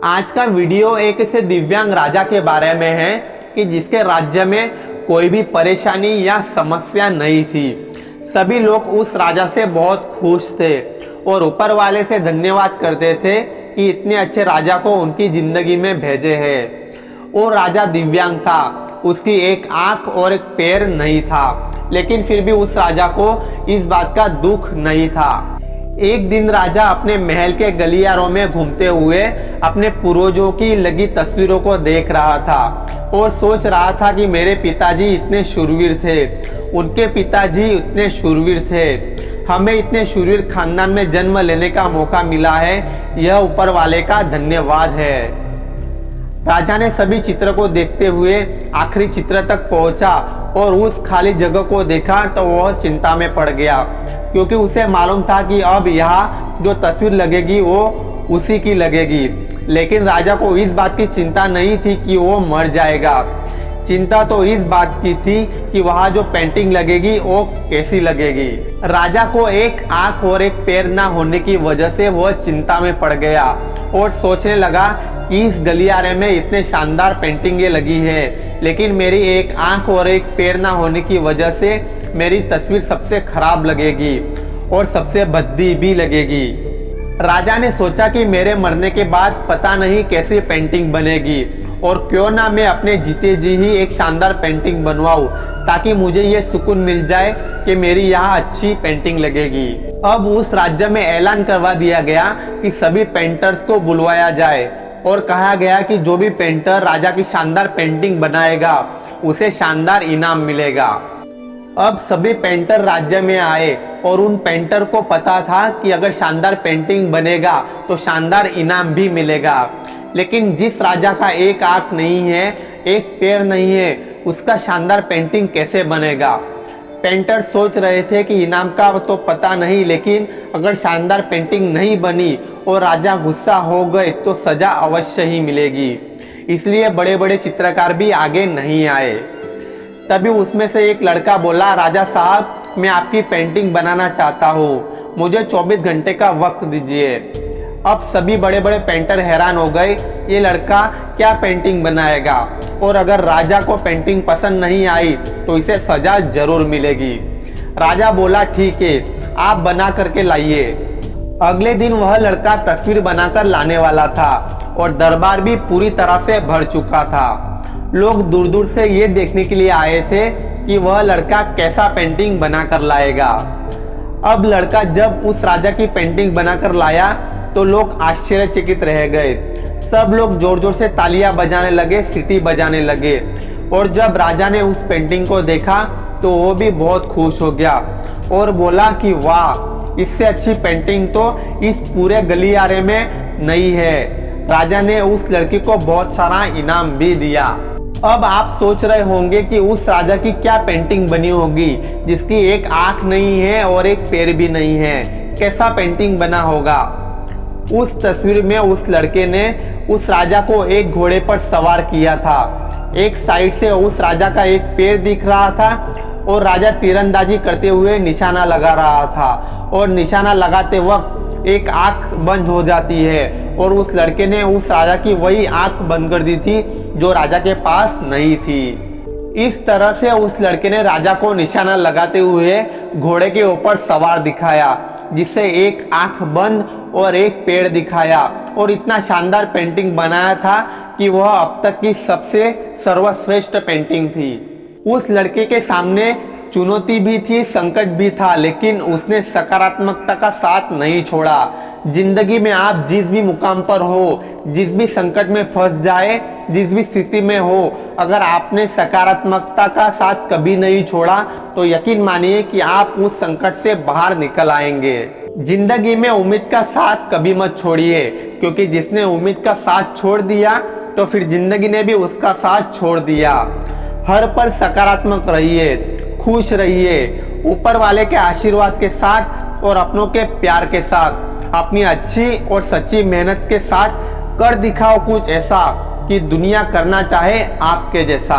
आज का वीडियो एक ऐसे दिव्यांग राजा के बारे में है कि जिसके राज्य में कोई भी परेशानी या समस्या नहीं थी। सभी लोग उस राजा से बहुत खुश थे और ऊपर वाले से धन्यवाद करते थे कि इतने अच्छे राजा को उनकी जिंदगी में भेजे हैं। वो राजा दिव्यांग था, उसकी एक आंख और एक पैर नहीं था, लेकिन फिर भी उस राजा को इस बात का दुख नहीं था। एक दिन राजा अपने महल के गलियारों में घूमते हुए अपने पूर्वजों की लगी तस्वीरों को देख रहा था और सोच रहा था कि मेरे पिताजी इतने शूरवीर थे, उनके पिताजी इतने शूरवीर थे, हमें इतने शूरवीर खानदान में जन्म लेने का मौका मिला है, यह ऊपर वाले का धन्यवाद है। राजा ने सभी चित्र को देखते हुए आखिरी चित्र तक पहुंचा और उस खाली जगह को देखा तो वह चिंता में पड़ गया, क्योंकि उसे मालूम था कि अब यहाँ जो तस्वीर लगेगी वो उसी की लगेगी। लेकिन राजा को इस बात की चिंता नहीं थी कि वो मर जाएगा। चिंता तो इस बात की थी कि वहाँ जो पेंटिंग लगेगी वो कैसी लगेगी। राजा को एक आंख और एक पैर ना होने की वजह से वह चिंता में पड़ गया और सोचने लगा कि इस गलियारे में इतने शानदार पेंटिंगें लगी है, लेकिन मेरी एक आंख और एक पैर ना होने की वजह से मेरी तस्वीर सबसे खराब लगेगी और सबसे भद्दी भी लगेगी। राजा ने सोचा कि मेरे मरने के बाद पता नहीं कैसी पेंटिंग बनेगी और क्यों ना मैं अपने जीते जी ही एक शानदार पेंटिंग बनवाऊं, ताकि मुझे ये सुकून मिल जाए कि मेरी यहाँ अच्छी पेंटिंग लगेगी। अब उस राज्य में ऐलान करवा दिया गया कि सभी पेंटर्स को बुलवाया जाए और कहा गया कि जो भी पेंटर राजा की शानदार पेंटिंग बनाएगा उसे शानदार इनाम मिलेगा। अब सभी पेंटर राज्य में आए और उन पेंटर को पता था कि अगर शानदार पेंटिंग बनेगा तो शानदार इनाम भी मिलेगा। लेकिन जिस राजा का एक आंख नहीं है, एक पैर नहीं है, उसका शानदार पेंटिंग कैसे बनेगा। पेंटर सोच रहे थे कि इनाम का तो पता नहीं, लेकिन अगर शानदार पेंटिंग नहीं बनी और राजा गुस्सा हो गए तो सजा अवश्य ही मिलेगी। इसलिए बड़े बड़े चित्रकार भी आगे नहीं आए। तभी उसमें से एक लड़का बोला, राजा साहब, मैं आपकी पेंटिंग बनाना चाहता हूँ, मुझे 24 घंटे का वक्त दीजिए। अब सभी बड़े बड़े पेंटर हैरान हो गए, ये लड़का क्या पेंटिंग बनाएगा, और अगर राजा को पेंटिंग पसंद नहीं आई तो इसे सजा जरूर मिलेगी। राजा बोला, ठीक है, आप बना करके लाइए। अगले दिन वह लड़का तस्वीर बनाकर लाने वाला था और दरबार भी पूरी तरह से भर चुका था। लोग दूर दूर से ये देखने के लिए आए थे कि वह लड़का कैसा पेंटिंग बनाकर लाएगा। अब लड़का जब उस राजा की पेंटिंग बनाकर लाया तो लोग आश्चर्यचकित रह गए। सब लोग जोर जोर से तालियां बजाने लगे, सीटी बजाने लगे, और जब राजा ने उस पेंटिंग को देखा तो वो भी बहुत खुश हो गया और बोला कि वाह, इससे अच्छी पेंटिंग तो इस पूरे गलियारे में नहीं है। राजा ने उस लड़की को बहुत सारा इनाम भी दिया। अब आप सोच रहे होंगे कि उस राजा की क्या पेंटिंग बनी होगी जिसकी एक आंख नहीं है और एक पैर भी नहीं है, कैसा पेंटिंग बना होगा। उस तस्वीर में उस लड़के ने उस राजा को एक घोड़े पर सवार किया था। एक साइड से उस राजा का एक पैर दिख रहा था और राजा तीरंदाजी करते हुए निशाना लगा रहा था, और निशाना लगाते वक्त एक आंख बंद हो जाती है और उस लड़के ने उस राजा की वही आंख बंद कर दी थी जो राजा के पास नहीं थी। इस तरह से उस लड़के ने राजा को निशाना लगाते हुए घोड़े के ऊपर सवार दिखाया, जिससे एक आंख बंद और एक पैर दिखाया, और इतना शानदार पेंटिंग बनाया था कि वह अब तक की सबसे सर्वश्रेष्ठ पेंटिंग थी। उस लड़के के सामने चुनौती भी थी, संकट भी था, लेकिन उसने सकारात्मकता का साथ नहीं छोड़ा। जिंदगी में आप जिस भी मुकाम पर हो, जिस भी संकट में फंस जाए, जिस भी स्थिति में हो, अगर आपने सकारात्मकता का साथ कभी नहीं छोड़ा तो यकीन मानिए कि आप उस संकट से बाहर निकल आएंगे। जिंदगी में उम्मीद का साथ कभी मत छोड़िए, क्योंकि जिसने उम्मीद का साथ छोड़ दिया तो फिर जिंदगी ने भी उसका साथ छोड़ दिया। हर पल सकारात्मक रहिए, खुश रहिए, ऊपर वाले के आशीर्वाद के साथ और अपनों के प्यार के साथ, अपनी अच्छी और सच्ची मेहनत के साथ कर दिखाओ कुछ ऐसा कि दुनिया करना चाहे आपके जैसा।